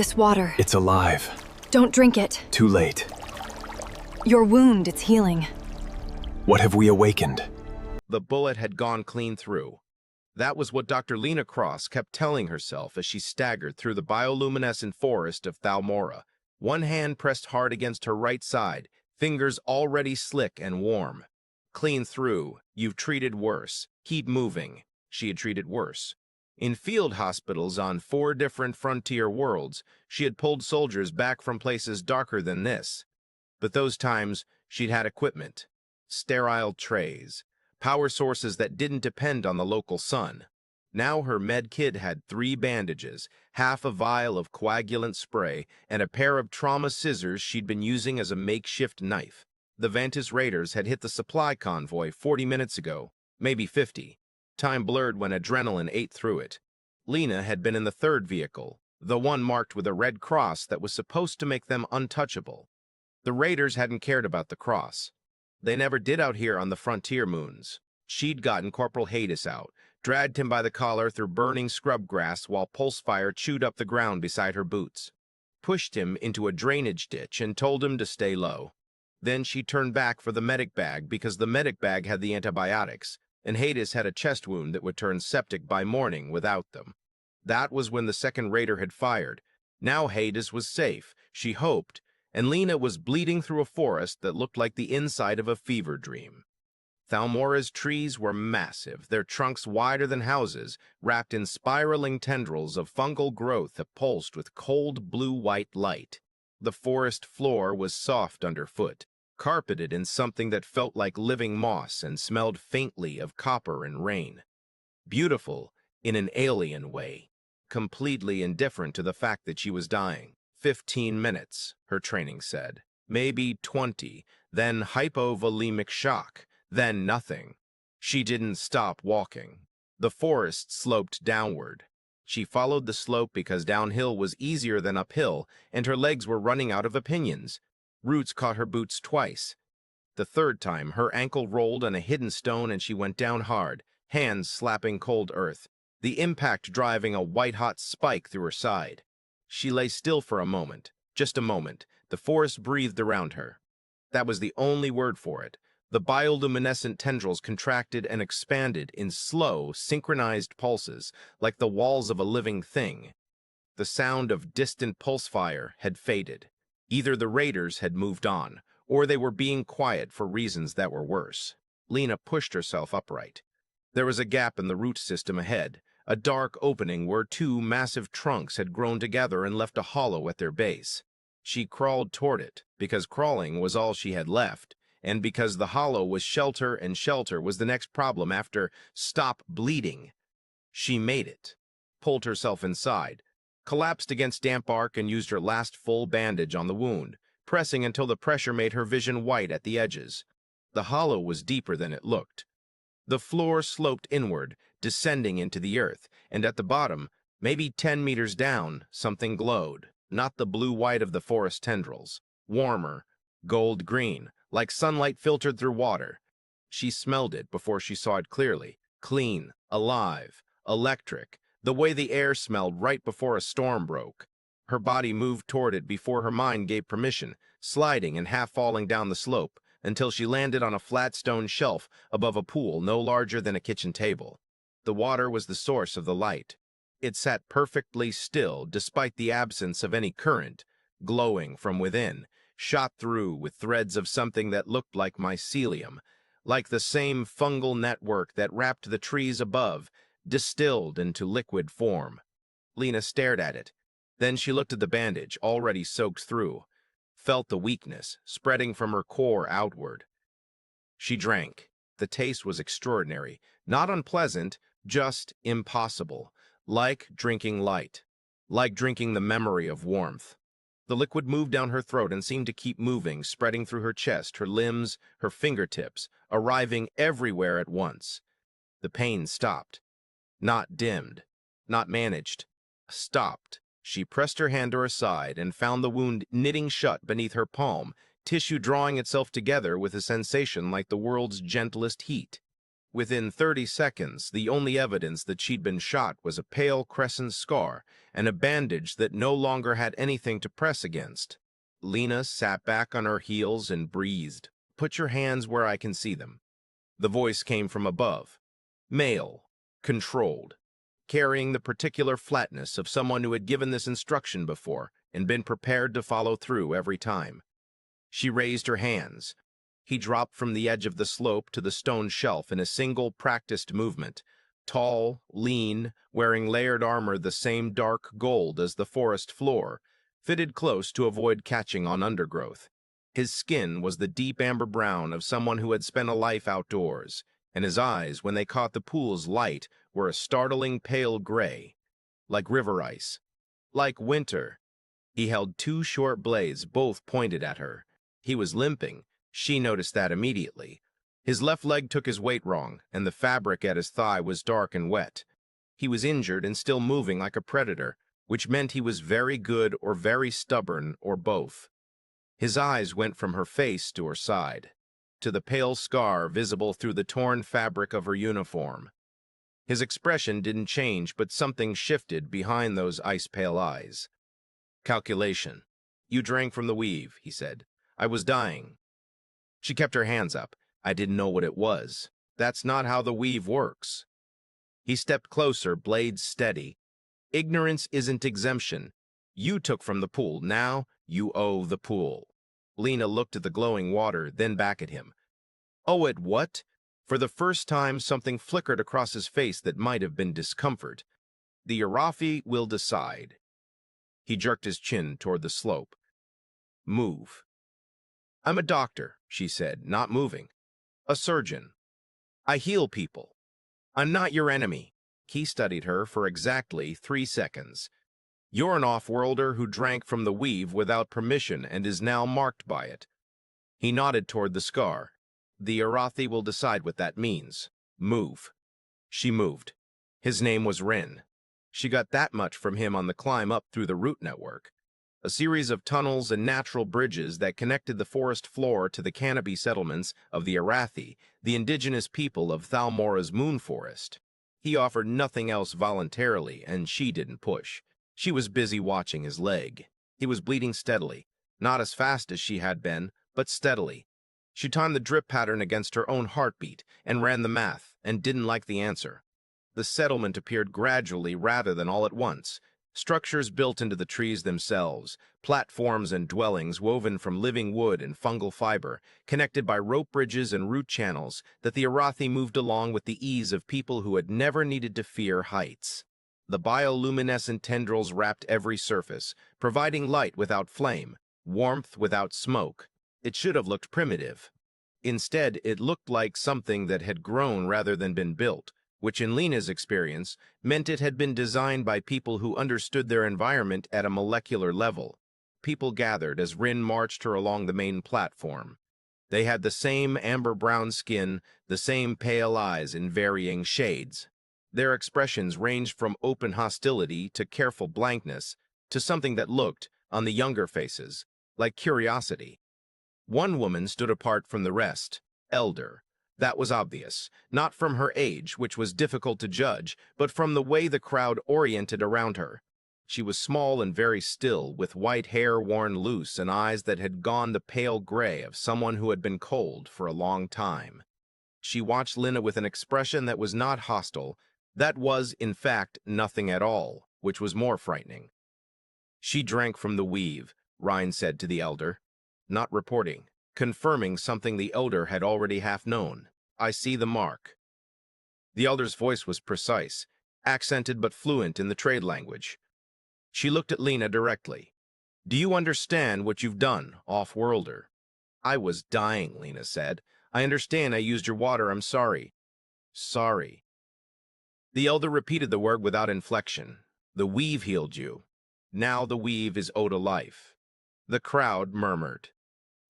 This water. It's alive. Don't drink it. Too late. Your wound, it's healing. What have we awakened? The bullet had gone clean through. That was what Dr. Lena Cross kept telling herself as she staggered through the bioluminescent forest of Thalmora, one hand pressed hard against her right side, fingers already slick and warm. Clean through. You've treated worse. Keep moving. She had treated worse. In field hospitals on 4 different frontier worlds, she had pulled soldiers back from places darker than this. But those times, she'd had equipment. Sterile trays. Power sources that didn't depend on the local sun. Now her med kit had 3 bandages, half a vial of coagulant spray, and a pair of trauma scissors she'd been using as a makeshift knife. The Vantis Raiders had hit the supply convoy 40 minutes ago, maybe 50. Time blurred when adrenaline ate through it. Lena had been in the 3rd vehicle, the one marked with a red cross that was supposed to make them untouchable. The Raiders hadn't cared about the cross. They never did out here on the frontier moons. She'd gotten Corporal Hades out, dragged him by the collar through burning scrub grass while pulse fire chewed up the ground beside her boots, pushed him into a drainage ditch and told him to stay low. Then she turned back for the medic bag because the medic bag had the antibiotics, and Hades had a chest wound that would turn septic by morning without them. That was when the 2nd Raider had fired. Now Hades was safe, she hoped, and Lena was bleeding through a forest that looked like the inside of a fever dream. Thalmora's trees were massive, their trunks wider than houses, wrapped in spiraling tendrils of fungal growth that pulsed with cold blue-white light. The forest floor was soft underfoot, carpeted in something that felt like living moss and smelled faintly of copper and rain. Beautiful in an alien way, completely indifferent to the fact that she was dying. 15 minutes, her training said. Maybe 20, then hypovolemic shock, then nothing. She didn't stop walking. The forest sloped downward. She followed the slope because downhill was easier than uphill, and her legs were running out of opinions. Roots caught her boots twice. The 3rd time, her ankle rolled on a hidden stone and she went down hard, hands slapping cold earth, the impact driving a white-hot spike through her side. She lay still for a moment, just a moment. The forest breathed around her. That was the only word for it. The bioluminescent tendrils contracted and expanded in slow, synchronized pulses, like the walls of a living thing. The sound of distant pulse fire had faded. Either the Raiders had moved on, or they were being quiet for reasons that were worse. Lena pushed herself upright. There was a gap in the root system ahead, a dark opening where 2 massive trunks had grown together and left a hollow at their base. She crawled toward it, because crawling was all she had left, and because the hollow was shelter and shelter was the next problem after stop bleeding. She made it, pulled herself inside, collapsed against damp bark and used her last full bandage on the wound, pressing until the pressure made her vision white at the edges. The hollow was deeper than it looked. The floor sloped inward, descending into the earth, and at the bottom, maybe 10 meters down, something glowed, not the blue-white of the forest tendrils, warmer, gold-green, like sunlight filtered through water. She smelled it before she saw it clearly, clean, alive, electric, the way the air smelled right before a storm broke. Her body moved toward it before her mind gave permission, sliding and half falling down the slope, until she landed on a flat stone shelf above a pool no larger than a kitchen table. The water was the source of the light. It sat perfectly still despite the absence of any current, glowing from within, shot through with threads of something that looked like mycelium, like the same fungal network that wrapped the trees above, distilled into liquid form. Lena stared at it. Then she looked at the bandage, already soaked through, felt the weakness spreading from her core outward. She drank. The taste was extraordinary, not unpleasant, just impossible, like drinking light, like drinking the memory of warmth. The liquid moved down her throat and seemed to keep moving, spreading through her chest, her limbs, her fingertips, arriving everywhere at once. The pain stopped. Not dimmed, not managed. Stopped. She pressed her hand to her side and found the wound knitting shut beneath her palm, tissue drawing itself together with a sensation like the world's gentlest heat. Within 30 seconds, the only evidence that she'd been shot was a pale crescent scar and a bandage that no longer had anything to press against. Lena sat back on her heels and breathed. "Put your hands where I can see them." The voice came from above. Male, controlled, carrying the particular flatness of someone who had given this instruction before and been prepared to follow through every time. She raised her hands. He dropped from the edge of the slope to the stone shelf in a single practiced movement. Tall, lean, wearing layered armor the same dark gold as the forest floor, fitted close to avoid catching on undergrowth. His skin was the deep amber brown of someone who had spent a life outdoors, and his eyes, when they caught the pool's light, were a startling pale gray, like river ice, like winter. He held two short blades, both pointed at her. He was limping. She noticed that immediately. His left leg took his weight wrong, and the fabric at his thigh was dark and wet. He was injured and still moving like a predator, which meant he was very good or very stubborn or both. His eyes went from her face to her side, to the pale scar visible through the torn fabric of her uniform. His expression didn't change, but something shifted behind those ice-pale eyes. "Calculation. You drank from the weave," he said. "I was dying." She kept her hands up. "I didn't know what it was. That's not how the weave works." He stepped closer, blades steady. "Ignorance isn't exemption. You took from the pool. Now you owe the pool." Lena looked at the glowing water, then back at him. "Oh, at what?" For the first time, something flickered across his face that might have been discomfort. "The Arathi will decide." He jerked his chin toward the slope. "Move." "I'm a doctor," she said, not moving. "A surgeon. I heal people. I'm not your enemy." He studied her for exactly 3 seconds. "You're an off-worlder who drank from the weave without permission and is now marked by it." He nodded toward the scar. "The Arathi will decide what that means. Move." She moved. His name was Rin. She got that much from him on the climb up through the root network. A series of tunnels and natural bridges that connected the forest floor to the canopy settlements of the Arathi, the indigenous people of Thalmora's moon forest. He offered nothing else voluntarily, and she didn't push. She was busy watching his leg. He was bleeding steadily, not as fast as she had been, but steadily. She timed the drip pattern against her own heartbeat and ran the math, and didn't like the answer. The settlement appeared gradually rather than all at once. Structures built into the trees themselves, platforms and dwellings woven from living wood and fungal fiber, connected by rope bridges and root channels that the Arathi moved along with the ease of people who had never needed to fear heights. The bioluminescent tendrils wrapped every surface, providing light without flame, warmth without smoke. It should have looked primitive. Instead, it looked like something that had grown rather than been built, which in Lena's experience meant it had been designed by people who understood their environment at a molecular level. People gathered as Rin marched her along the main platform. They had the same amber-brown skin, the same pale eyes in varying shades. Their expressions ranged from open hostility to careful blankness, to something that looked, on the younger faces, like curiosity. One woman stood apart from the rest, elder. That was obvious, not from her age, which was difficult to judge, but from the way the crowd oriented around her. She was small and very still, with white hair worn loose and eyes that had gone the pale gray of someone who had been cold for a long time. She watched Lena with an expression that was not hostile, that was, in fact, nothing at all, which was more frightening. "She drank from the weave," Ryan said to the elder, not reporting, confirming something the elder had already half known. "I see the mark." The elder's voice was precise, accented but fluent in the trade language. She looked at Lena directly. "Do you understand what you've done, off-worlder?" "I was dying," Lena said. "I understand I used your water. I'm sorry." "Sorry." The elder repeated the word without inflection. "The weave healed you. Now the weave is owed a life." The crowd murmured.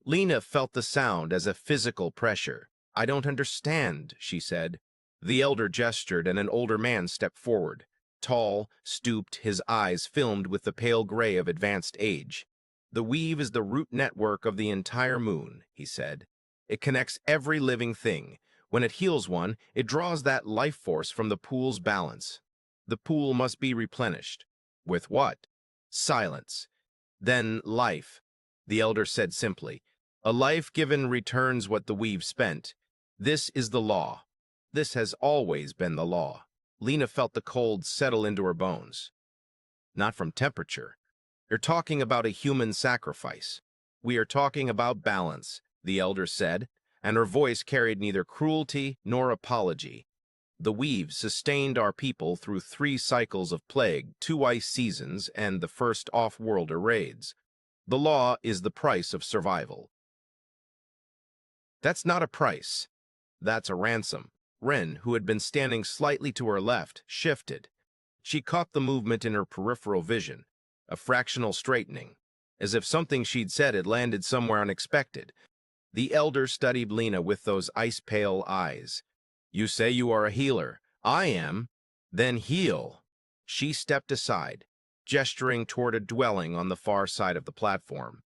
Lena felt the sound as a physical pressure. "I don't understand," she said. The elder gestured, and an older man stepped forward. Tall, stooped, his eyes filmed with the pale gray of advanced age. "The weave is the root network of the entire moon," he said. "It connects every living thing. When it heals one, it draws that life force from the pool's balance. The pool must be replenished. With what? Silence. Then life, the elder said simply. A life given returns what the weave spent. This is the law. This has always been the law. Lena felt the cold settle into her bones. Not from temperature. You're talking about a human sacrifice. We are talking about balance, the elder said, and her voice carried neither cruelty nor apology. The weave sustained our people through 3 cycles of plague, 2 ice seasons, and the first off-worlder raids. The law is the price of survival. That's not a price. That's a ransom. Ren, who had been standing slightly to her left, shifted. She caught the movement in her peripheral vision, a fractional straightening, as if something she'd said had landed somewhere unexpected. The elder studied Lena with those ice-pale eyes. You say you are a healer. I am. Then heal. She stepped aside, gesturing toward a dwelling on the far side of the platform.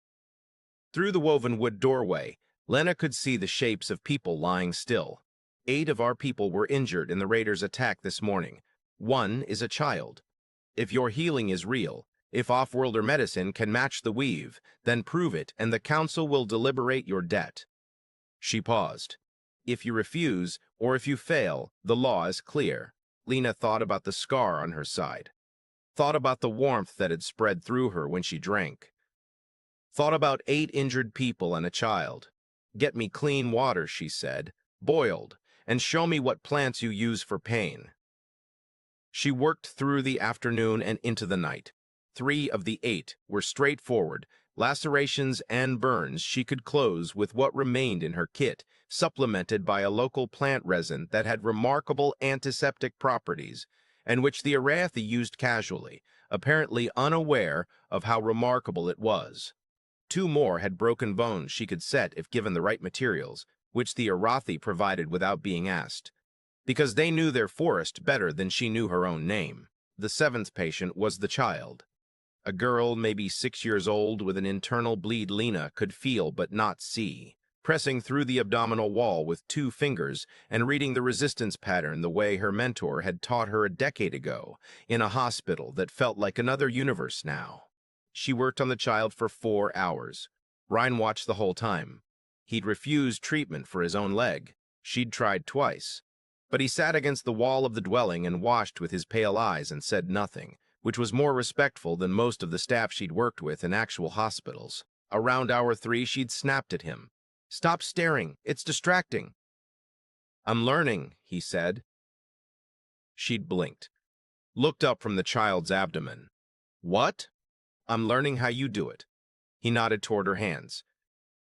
Through the woven wood doorway, Lena could see the shapes of people lying still. 8 of our people were injured in the raiders' attack this morning. 1 is a child. If your healing is real, if off-worlder medicine can match the weave, then prove it, and the council will deliberate your debt. She paused. If you refuse, or if you fail, the law is clear. Lena thought about the scar on her side. Thought about the warmth that had spread through her when she drank. Thought about 8 injured people and a child. Get me clean water, she said, boiled, and show me what plants you use for pain. She worked through the afternoon and into the night. 3 of the 8 were straightforward, lacerations and burns she could close with what remained in her kit, supplemented by a local plant resin that had remarkable antiseptic properties, and which the Arathi used casually, apparently unaware of how remarkable it was. 2 more had broken bones she could set if given the right materials, which the Arathi provided without being asked, because they knew their forest better than she knew her own name. The 7th patient was the child. A girl, maybe 6 years old, with an internal bleed Lena could feel but not see, pressing through the abdominal wall with 2 fingers and reading the resistance pattern the way her mentor had taught her a decade ago, in a hospital that felt like another universe now. She worked on the child for 4 hours. Ryan watched the whole time. He'd refused treatment for his own leg. She'd tried twice. But he sat against the wall of the dwelling and watched with his pale eyes and said nothing, which was more respectful than most of the staff she'd worked with in actual hospitals. Around hour 3, she'd snapped at him. Stop staring. It's distracting. I'm learning, he said. She'd blinked, looked up from the child's abdomen. What? I'm learning how you do it. He nodded toward her hands.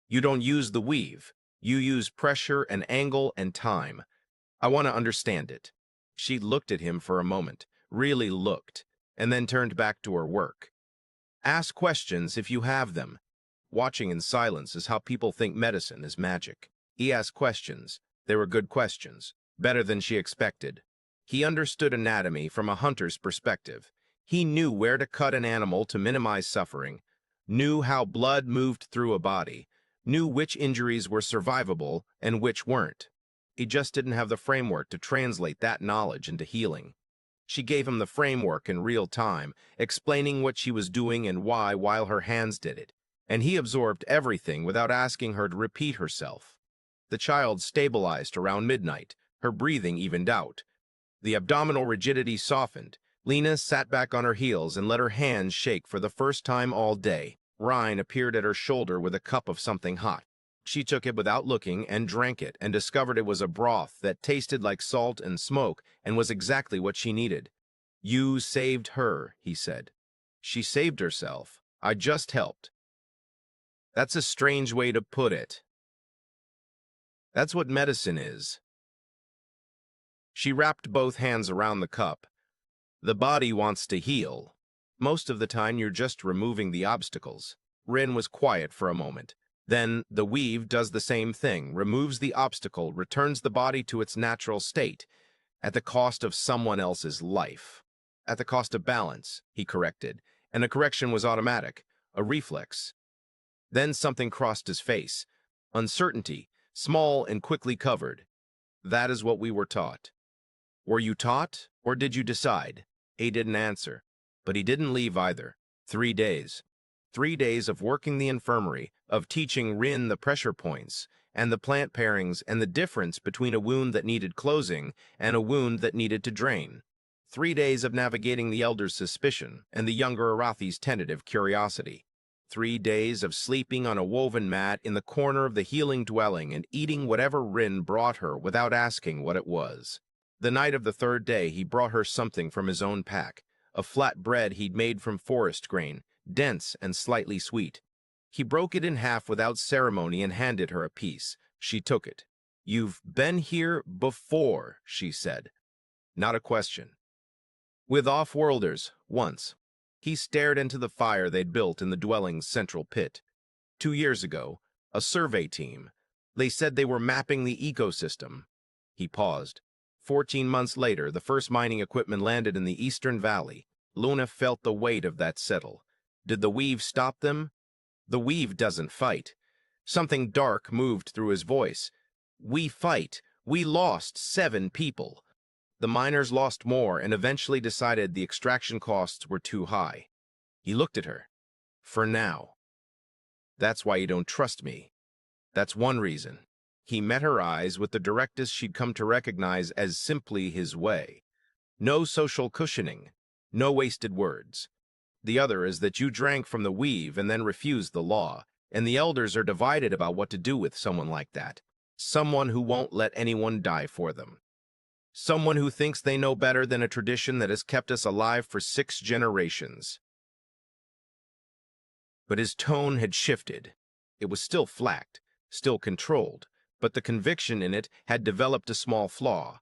You don't use the weave. You use pressure and angle and time. I want to understand it. She looked at him for a moment, really looked, and then turned back to her work. Ask questions if you have them. Watching in silence is how people think medicine is magic. He asked questions. They were good questions, better than she expected. He understood anatomy from a hunter's perspective. He knew where to cut an animal to minimize suffering, knew how blood moved through a body, knew which injuries were survivable and which weren't. He just didn't have the framework to translate that knowledge into healing. She gave him the framework in real time, explaining what she was doing and why while her hands did it, and he absorbed everything without asking her to repeat herself. The child stabilized around midnight, her breathing evened out. The abdominal rigidity softened. Lena sat back on her heels and let her hands shake for the first time all day. Ryan appeared at her shoulder with a cup of something hot. She took it without looking and drank it and discovered it was a broth that tasted like salt and smoke and was exactly what she needed. You saved her, he said. She saved herself. I just helped. That's a strange way to put it. That's what medicine is. She wrapped both hands around the cup. The body wants to heal. Most of the time you're just removing the obstacles. Rin was quiet for a moment. Then the weave does the same thing, removes the obstacle, returns the body to its natural state, at the cost of someone else's life. At the cost of balance, he corrected, and the correction was automatic, a reflex. Then something crossed his face. Uncertainty, small and quickly covered. That is what we were taught. Were you taught, or did you decide? A didn't answer, but he didn't leave either. 3 days. 3 days of working the infirmary, of teaching Rin the pressure points, and the plant pairings, and the difference between a wound that needed closing and a wound that needed to drain. 3 days of navigating the elder's suspicion and the younger Arathi's tentative curiosity. 3 days of sleeping on a woven mat in the corner of the healing dwelling and eating whatever Rin brought her without asking what it was. The night of the 3rd day, he brought her something from his own pack, a flat bread he'd made from forest grain, dense and slightly sweet. He broke it in half without ceremony and handed her a piece. She took it. "You've been here before," she said. Not a question. "With off-worlders, once." He stared into the fire they'd built in the dwelling's central pit. 2 years ago, a survey team. They said they were mapping the ecosystem. He paused. 14 months later, the first mining equipment landed in the Eastern Valley. Luna felt the weight of that settle. Did the weave stop them? The weave doesn't fight. Something dark moved through his voice. "We fight. We lost 7 people. The miners lost more and eventually decided the extraction costs were too high." He looked at her. "For now. That's why you don't trust me. That's one reason." He met her eyes with the directness she'd come to recognize as simply his way. No social cushioning, no wasted words. "The other is that you drank from the weave and then refused the law, and the elders are divided about what to do with someone like that. Someone who won't let anyone die for them. Someone who thinks they know better than a tradition that has kept us alive for 6 generations. But his tone had shifted. It was still flat, still controlled, but the conviction in it had developed a small flaw,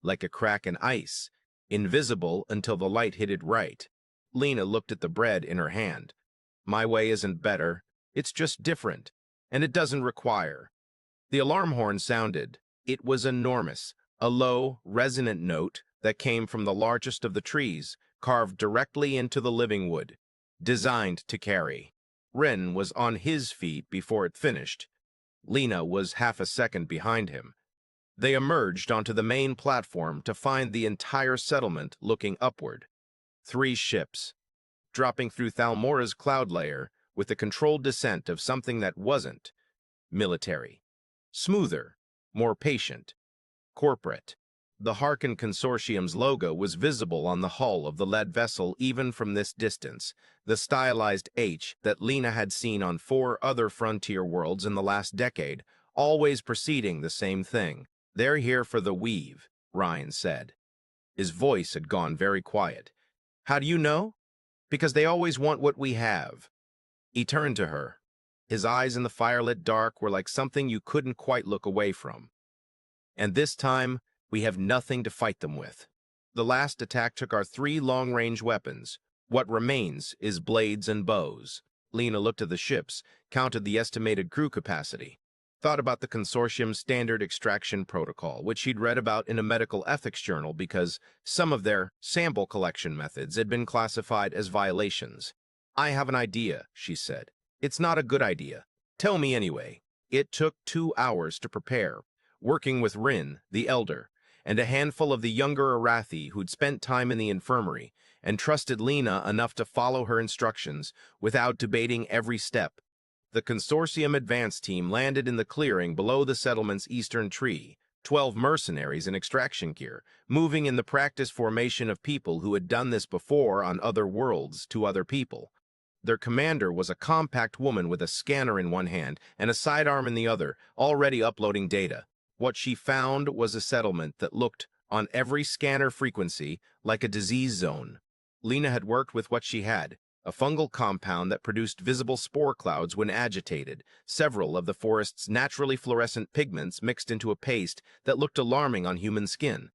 like a crack in ice, invisible until the light hit it right. Lena looked at the bread in her hand. "My way isn't better. It's just different, and it doesn't require." The alarm horn sounded. It was enormous, a low, resonant note that came from the largest of the trees, carved directly into the living wood, designed to carry. Ren was on his feet before it finished. Lena was half a second behind him. They emerged onto the main platform to find the entire settlement looking upward. 3 ships, dropping through Thalmora's cloud layer with the controlled descent of something that wasn't military. Smoother, more patient, corporate. The Harkin Consortium's logo was visible on the hull of the lead vessel even from this distance, the stylized H that Lena had seen on 4 other frontier worlds in the last decade, always preceding the same thing. "They're here for the weave," Ryan said. His voice had gone very quiet. "How do you know?" "Because they always want what we have." He turned to her. His eyes in the firelit dark were like something you couldn't quite look away from. "And this time, we have nothing to fight them with. The last attack took our 3 long-range weapons. What remains is blades and bows." Lena looked at the ships, counted the estimated crew capacity, thought about the consortium's standard extraction protocol, which she'd read about in a medical ethics journal because some of their sample collection methods had been classified as violations. "I have an idea," she said. "It's not a good idea. Tell me anyway." It took 2 hours to prepare, working with Rin, the elder, and a handful of the younger Arathi who'd spent time in the infirmary and trusted Lena enough to follow her instructions without debating every step. The consortium advance team landed in the clearing below the settlement's eastern tree, 12 mercenaries in extraction gear, moving in the practice formation of people who had done this before on other worlds to other people. Their commander was a compact woman with a scanner in one hand and a sidearm in the other, already uploading data. What she found was a settlement that looked, on every scanner frequency, like a disease zone. Lena had worked with what she had, a fungal compound that produced visible spore clouds when agitated, several of the forest's naturally fluorescent pigments mixed into a paste that looked alarming on human skin,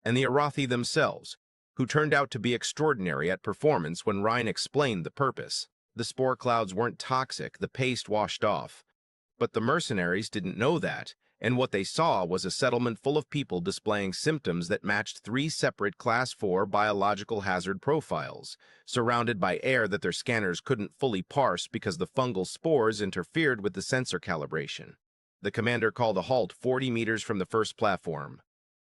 and the Arathi themselves, who turned out to be extraordinary at performance when Ryan explained the purpose. The spore clouds weren't toxic, the paste washed off. But the mercenaries didn't know that, and what they saw was a settlement full of people displaying symptoms that matched 3 separate Class 4 biological hazard profiles, surrounded by air that their scanners couldn't fully parse because the fungal spores interfered with the sensor calibration. The commander called a halt 40 meters from the first platform.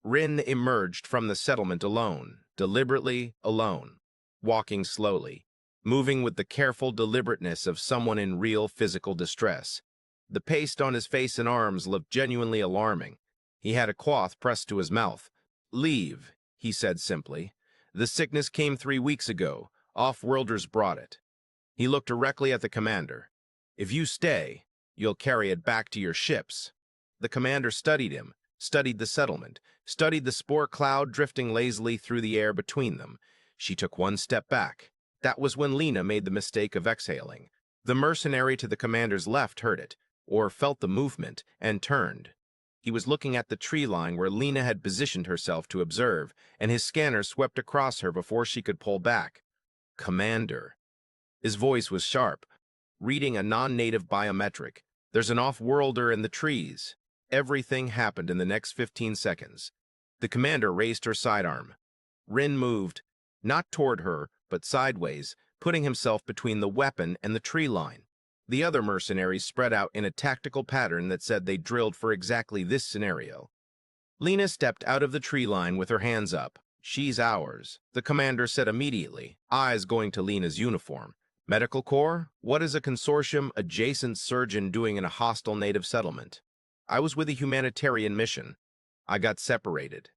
Rin emerged from the settlement alone, deliberately alone, walking slowly, moving with the careful deliberateness of someone in real physical distress. The paste on his face and arms looked genuinely alarming. He had a cloth pressed to his mouth. "Leave," he said simply. "The sickness came 3 weeks ago. Off-worlders brought it." He looked directly at the commander. "If you stay, you'll carry it back to your ships." The commander studied him, studied the settlement, studied the spore cloud drifting lazily through the air between them. She took one step back. That was when Lena made the mistake of exhaling. The mercenary to the commander's left heard it, or felt the movement, and turned. He was looking at the tree line where Lena had positioned herself to observe, and his scanner swept across her before she could pull back. "Commander." His voice was sharp, reading a non-native biometric. "There's an off-worlder in the trees." Everything happened in the next 15 seconds. The commander raised her sidearm. Rin moved, not toward her, but sideways, putting himself between the weapon and the tree line. The other mercenaries spread out in a tactical pattern that said they drilled for exactly this scenario. Lena stepped out of the tree line with her hands up. "She's ours," the commander said immediately, eyes going to Lena's uniform. "Medical Corps? What is a consortium adjacent surgeon doing in a hostile native settlement?" "I was with a humanitarian mission. I got separated."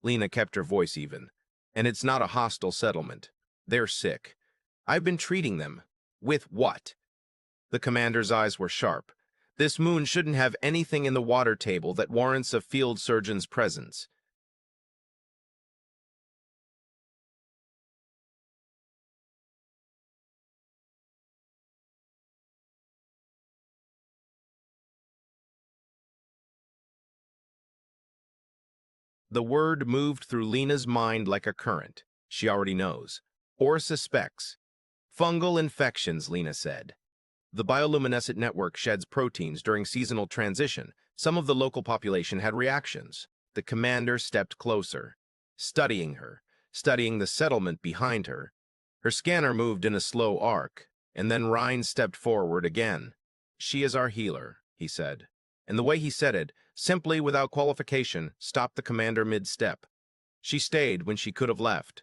Lena kept her voice even. "And it's not a hostile settlement. They're sick. I've been treating them." "With what?" The commander's eyes were sharp. "This moon shouldn't have anything in the water table that warrants a field surgeon's presence." The word moved through Lena's mind like a current. She already knows. Or suspects. "Fungal infections," Lena said. "The bioluminescent network sheds proteins during seasonal transition. Some of the local population had reactions." The commander stepped closer, studying her, studying the settlement behind her. Her scanner moved in a slow arc, and then Rhine stepped forward again. "She is our healer," he said. And the way he said it, simply without qualification, stopped the commander mid-step. "She stayed when she could have left.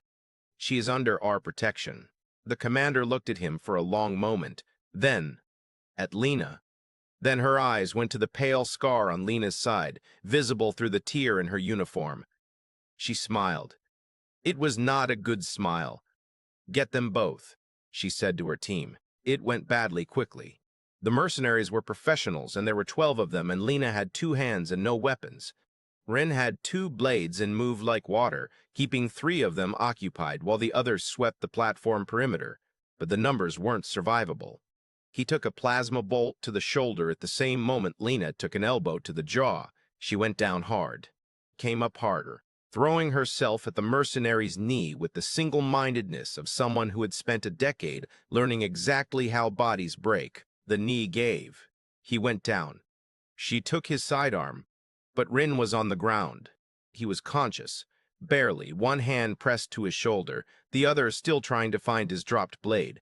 She is under our protection." The commander looked at him for a long moment, then at Lena. Then her eyes went to the pale scar on Lena's side, visible through the tear in her uniform. She smiled. It was not a good smile. "Get them both," she said to her team. It went badly quickly. The mercenaries were professionals, and there were 12 of them, and Lena had 2 hands and no weapons. Rin had 2 blades and moved like water, keeping 3 of them occupied while the others swept the platform perimeter, but the numbers weren't survivable. He took a plasma bolt to the shoulder at the same moment Lena took an elbow to the jaw. She went down hard, came up harder, throwing herself at the mercenary's knee with the single-mindedness of someone who had spent a decade learning exactly how bodies break. The knee gave. He went down. She took his sidearm, but Rin was on the ground. He was conscious, barely, one hand pressed to his shoulder, the other still trying to find his dropped blade.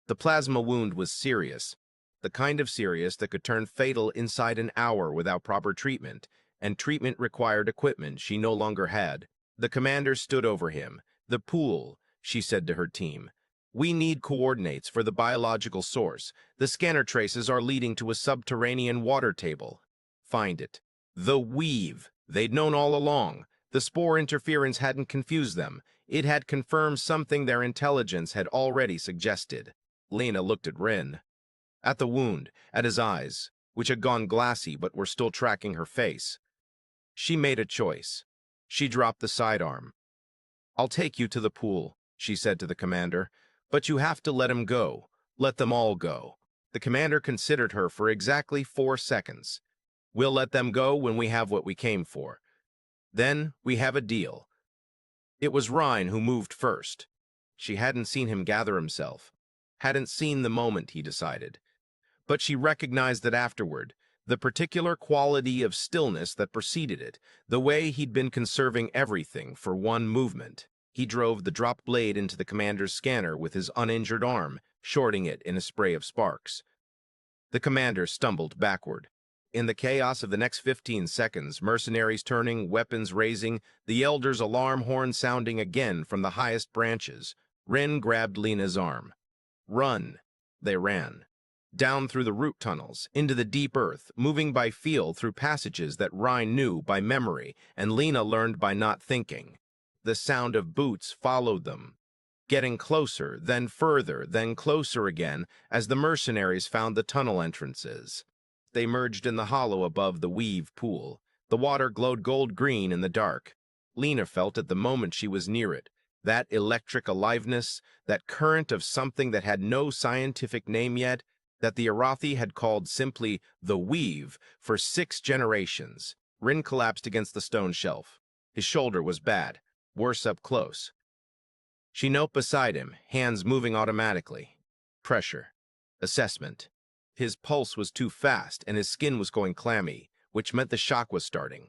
The plasma wound was serious, the kind of serious that could turn fatal inside an hour without proper treatment, and treatment required equipment she no longer had. The commander stood over him. "The pool," she said to her team. "We need coordinates for the biological source. The scanner traces are leading to a subterranean water table. Find it." The weave. They'd known all along. The spore interference hadn't confused them. It had confirmed something their intelligence had already suggested. Lena looked at Rin. At the wound, at his eyes, which had gone glassy but were still tracking her face. She made a choice. She dropped the sidearm. "I'll take you to the pool," she said to the commander. "But you have to let him go. Let them all go." The commander considered her for exactly 4 seconds. "We'll let them go when we have what we came for. Then we have a deal." It was Rhine who moved first. She hadn't seen him gather himself. Hadn't seen the moment, he decided. But she recognized that afterward, the particular quality of stillness that preceded it, the way he'd been conserving everything for one movement. He drove the dropped blade into the commander's scanner with his uninjured arm, shorting it in a spray of sparks. The commander stumbled backward. In the chaos of the next 15 seconds, mercenaries turning, weapons raising, the Elder's alarm horn sounding again from the highest branches, Rin grabbed Lena's arm. Run. They ran. Down through the root tunnels, into the deep earth, moving by feel through passages that Ryan knew by memory and Lena learned by not thinking. The sound of boots followed them, getting closer, then further, then closer again as the mercenaries found the tunnel entrances. They merged in the hollow above the weave pool. The water glowed gold-green in the dark. Lena felt at the moment she was near it, that electric aliveness, that current of something that had no scientific name yet, that the Arathi had called simply the weave for 6 generations. Rin collapsed against the stone shelf. His shoulder was bad, worse up close. She knelt beside him, hands moving automatically. Pressure. Assessment. His pulse was too fast and his skin was going clammy, which meant the shock was starting.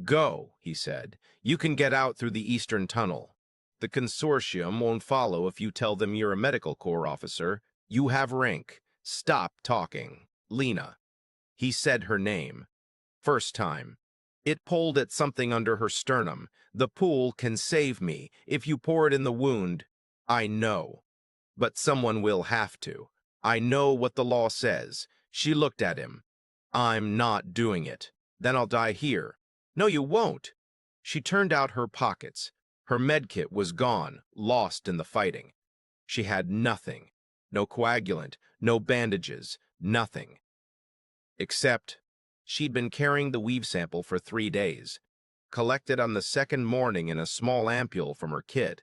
Go, he said. You can get out through the eastern tunnel. The consortium won't follow if you tell them you're a medical corps officer. You have rank. Stop talking. Lena. He said her name. First time. It pulled at something under her sternum. The pool can save me if you pour it in the wound. I know. But someone will have to. I know what the law says. She looked at him. I'm not doing it. Then I'll die here. No, you won't. She turned out her pockets. Her medkit was gone, lost in the fighting. She had nothing. No coagulant, no bandages, nothing. Except she'd been carrying the weave sample for 3 days, collected on the second morning in a small ampule from her kit,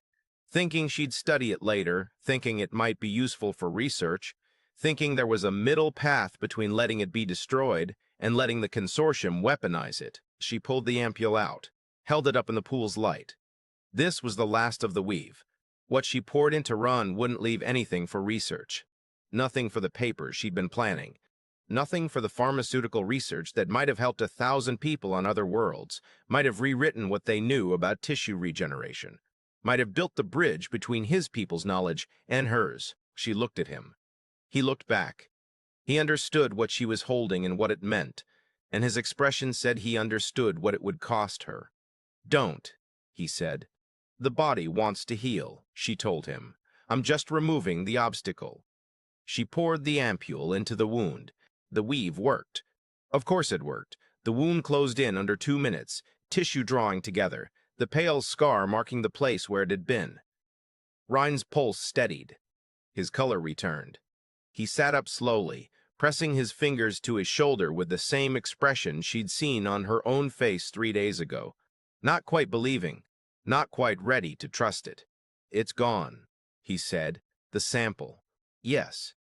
thinking she'd study it later, thinking it might be useful for research, thinking there was a middle path between letting it be destroyed and letting the consortium weaponize it. She pulled the ampule out, held it up in the pool's light. This was the last of the weave. What she poured into Run wouldn't leave anything for research. Nothing for the papers she'd been planning. Nothing for the pharmaceutical research that might have helped 1,000 people on other worlds, might have rewritten what they knew about tissue regeneration, might have built the bridge between his people's knowledge and hers. She looked at him. He looked back. He understood what she was holding and what it meant, and his expression said he understood what it would cost her. Don't, he said. The body wants to heal, she told him. I'm just removing the obstacle. She poured the ampule into the wound. The weave worked. Of course it worked. The wound closed in under 2 minutes, tissue drawing together, the pale scar marking the place where it had been. Ryan's pulse steadied. His color returned. He sat up slowly, pressing his fingers to his shoulder with the same expression she'd seen on her own face 3 days ago. Not quite believing, not quite ready to trust it. It's gone, he said. The sample. Yes.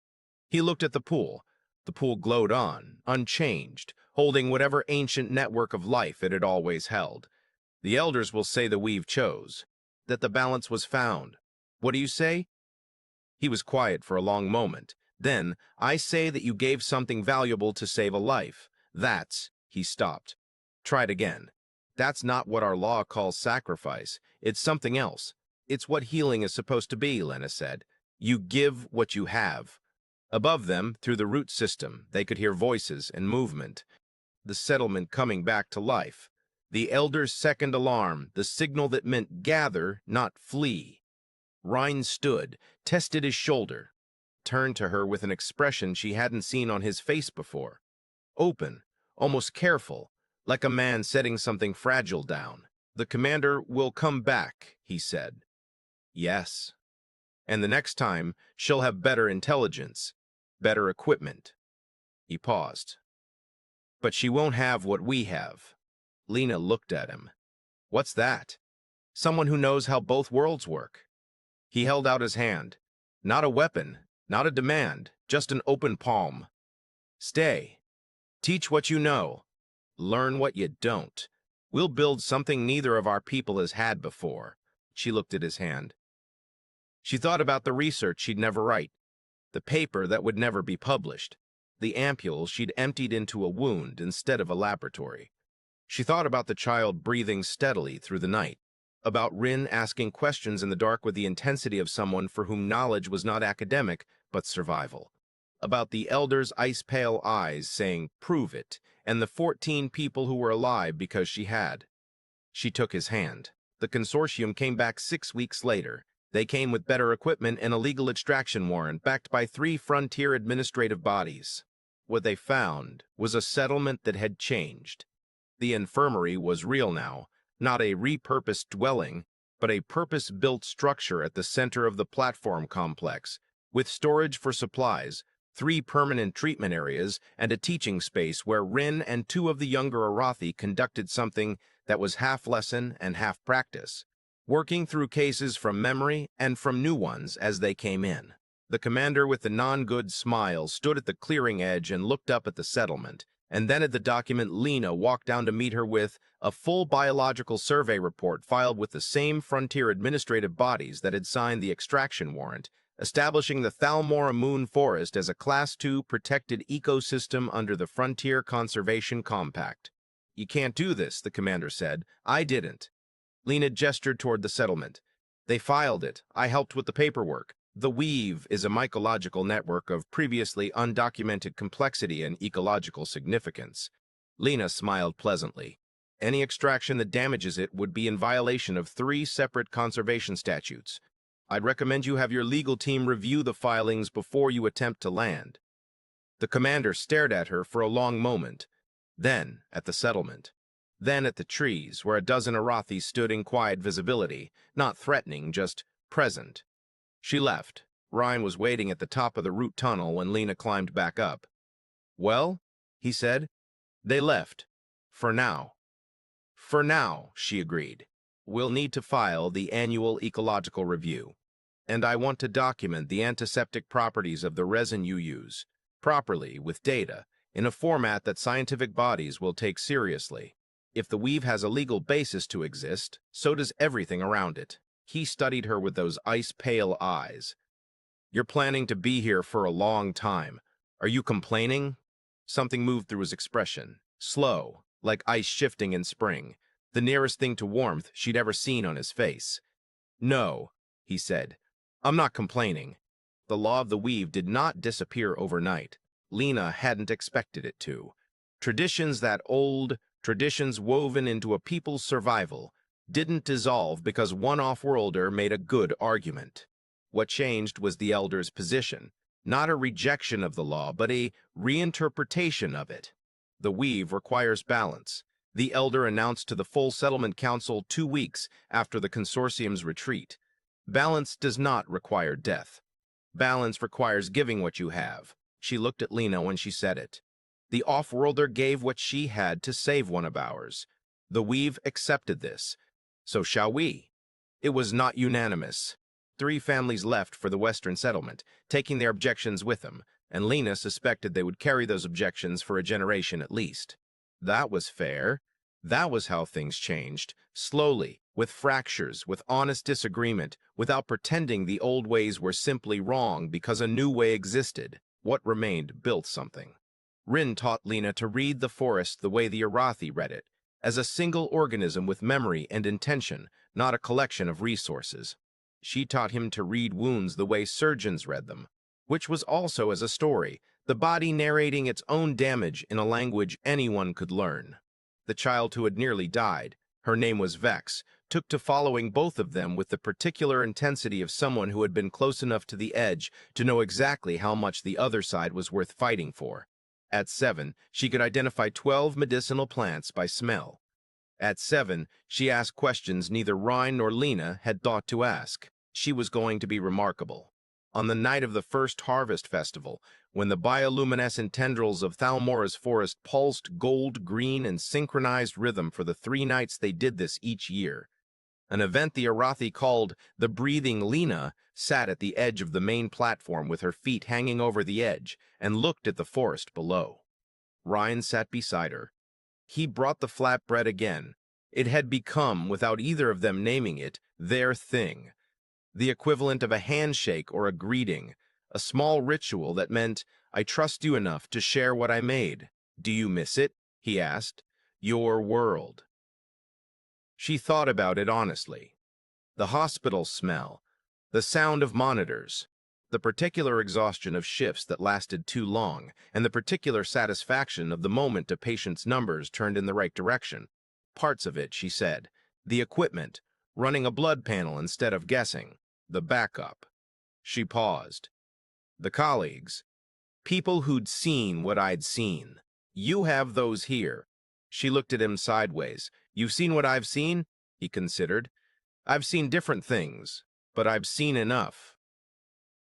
He looked at the pool. The pool glowed on, unchanged, holding whatever ancient network of life it had always held. The elders will say the weave chose, that the balance was found. What do you say? He was quiet for a long moment. Then, I say that you gave something valuable to save a life. That's, he stopped. Try it again. That's not what our law calls sacrifice. It's something else. It's what healing is supposed to be, Lena said. You give what you have. Above them, through the root system, they could hear voices and movement. The settlement coming back to life. The elder's second alarm, the signal that meant gather, not flee. Ryan stood, tested his shoulder, turned to her with an expression she hadn't seen on his face before. Open, almost careful, like a man setting something fragile down. The commander will come back, he said. Yes. And the next time, she'll have better intelligence, better equipment. He paused. But she won't have what we have. Lena looked at him. What's that? Someone who knows how both worlds work. He held out his hand. Not a weapon, not a demand, just an open palm. Stay. Teach what you know. Learn what you don't. We'll build something neither of our people has had before. She looked at his hand. She thought about the research she'd never write, the paper that would never be published, the ampule she'd emptied into a wound instead of a laboratory. She thought about the child breathing steadily through the night, about Rin asking questions in the dark with the intensity of someone for whom knowledge was not academic, but survival. about the Elder's ice-pale eyes saying, "Prove it," and the 14 people who were alive because she had. She took his hand. The consortium came back 6 weeks later. They came with better equipment and a legal extraction warrant backed by 3 frontier administrative bodies. What they found was a settlement that had changed. The infirmary was real now, not a repurposed dwelling, but a purpose-built structure at the center of the platform complex, with storage for supplies, 3 permanent treatment areas, and a teaching space where Rin and 2 of the younger Arathi conducted something that was half lesson and half practice, working through cases from memory and from new ones as they came in. The commander with the non-good smile stood at the clearing edge and looked up at the settlement, and then at the document Lena walked down to meet her with, a full biological survey report filed with the same frontier administrative bodies that had signed the extraction warrant, establishing the Thalmora Moon Forest as a Class II protected ecosystem under the Frontier Conservation Compact. "You can't do this," the commander said. "I didn't." Lena gestured toward the settlement. "They filed it. I helped with the paperwork. The Weave is a mycological network of previously undocumented complexity and ecological significance." Lena smiled pleasantly. "Any extraction that damages it would be in violation of 3 separate conservation statutes. I'd recommend you have your legal team review the filings before you attempt to land." The commander stared at her for a long moment, then at the settlement, then at the trees where a dozen Arathi stood in quiet visibility, not threatening, just present. She left. Ryan was waiting at the top of the root tunnel when Lena climbed back up. "Well," he said, "they left. For now." "For now," she agreed. "We'll need to file the annual ecological review. And I want to document the antiseptic properties of the resin you use, properly, with data, in a format that scientific bodies will take seriously. If the Weave has a legal basis to exist, so does everything around it." He studied her with those ice-pale eyes. "You're planning to be here for a long time. Are you complaining?" Something moved through his expression, slow, like ice shifting in spring, the nearest thing to warmth she'd ever seen on his face. "No," he said. "I'm not complaining." The law of the Weave did not disappear overnight. Lena hadn't expected it to. Traditions that old, traditions woven into a people's survival, didn't dissolve because one off-worlder made a good argument. What changed was the Elder's position, not a rejection of the law, but a reinterpretation of it. The Weave requires balance, the Elder announced to the full Settlement Council 2 weeks after the consortium's retreat. Balance does not require death. Balance requires giving what you have. She looked at Lena when she said it. The off-worlder gave what she had to save one of ours. The Weave accepted this. So shall we. It was not unanimous. 3 families left for the Western settlement, taking their objections with them, and Lena suspected they would carry those objections for a generation at least. That was fair. That was how things changed, slowly, with fractures, with honest disagreement, without pretending the old ways were simply wrong because a new way existed. What remained built something. Rin taught Lena to read the forest the way the Arathi read it, as a single organism with memory and intention, not a collection of resources. She taught him to read wounds the way surgeons read them, which was also as a story, the body narrating its own damage in a language anyone could learn. The child who had nearly died, her name was Vex, took to following both of them with the particular intensity of someone who had been close enough to the edge to know exactly how much the other side was worth fighting for. At 7, she could identify 12 medicinal plants by smell. At 7, she asked questions neither Ryan nor Lena had thought to ask. She was going to be remarkable. On the night of the first Harvest Festival, when the bioluminescent tendrils of Thalmora's forest pulsed gold-green in synchronized rhythm for the 3 nights they did this each year, an event the Arathi called the Breathing Lena sat at the edge of the main platform with her feet hanging over the edge and looked at the forest below. Ryan sat beside her. He brought the flatbread again. It had become, without either of them naming it, their thing. The equivalent of a handshake or a greeting, a small ritual that meant, "I trust you enough to share what I made. Do you miss it?" he asked. "Your world." She thought about it honestly. The hospital smell, the sound of monitors, the particular exhaustion of shifts that lasted too long, and the particular satisfaction of the moment a patient's numbers turned in the right direction. Parts of it, she said. The equipment, running a blood panel instead of guessing. The backup. She paused. The colleagues. People who'd seen what I'd seen. You have those here. She looked at him sideways. You've seen what I've seen? He considered. I've seen different things, but I've seen enough.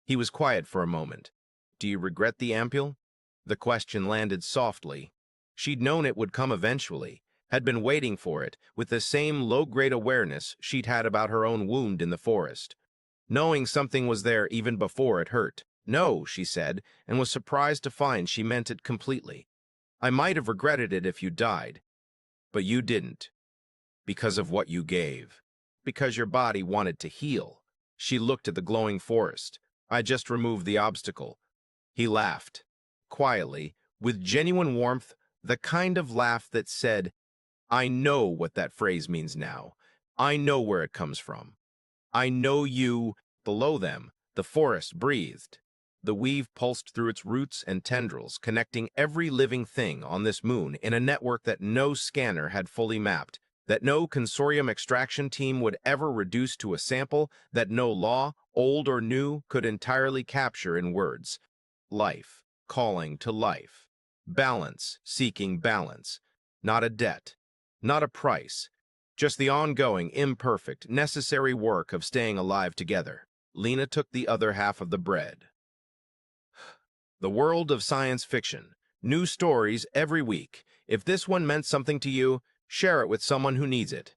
He was quiet for a moment. Do you regret the ampule? The question landed softly. She'd known it would come eventually, had been waiting for it with the same low-grade awareness she'd had about her own wound in the forest. Knowing something was there even before it hurt. No, she said, and was surprised to find she meant it completely. I might have regretted it if you died, but you didn't. Because of what you gave. Because your body wanted to heal. She looked at the glowing forest. I just removed the obstacle. He laughed, quietly, with genuine warmth, the kind of laugh that said, I know what that phrase means now. I know where it comes from. I know you. Below them, the forest breathed. The weave pulsed through its roots and tendrils, connecting every living thing on this moon in a network that no scanner had fully mapped, that no consortium extraction team would ever reduce to a sample, that no law, old or new, could entirely capture in words. Life, calling to life. Balance, seeking balance. Not a debt, not a price, just the ongoing, imperfect, necessary work of staying alive together. Lena took the other half of the bread. The world of science fiction. New stories every week. If this one meant something to you, share it with someone who needs it.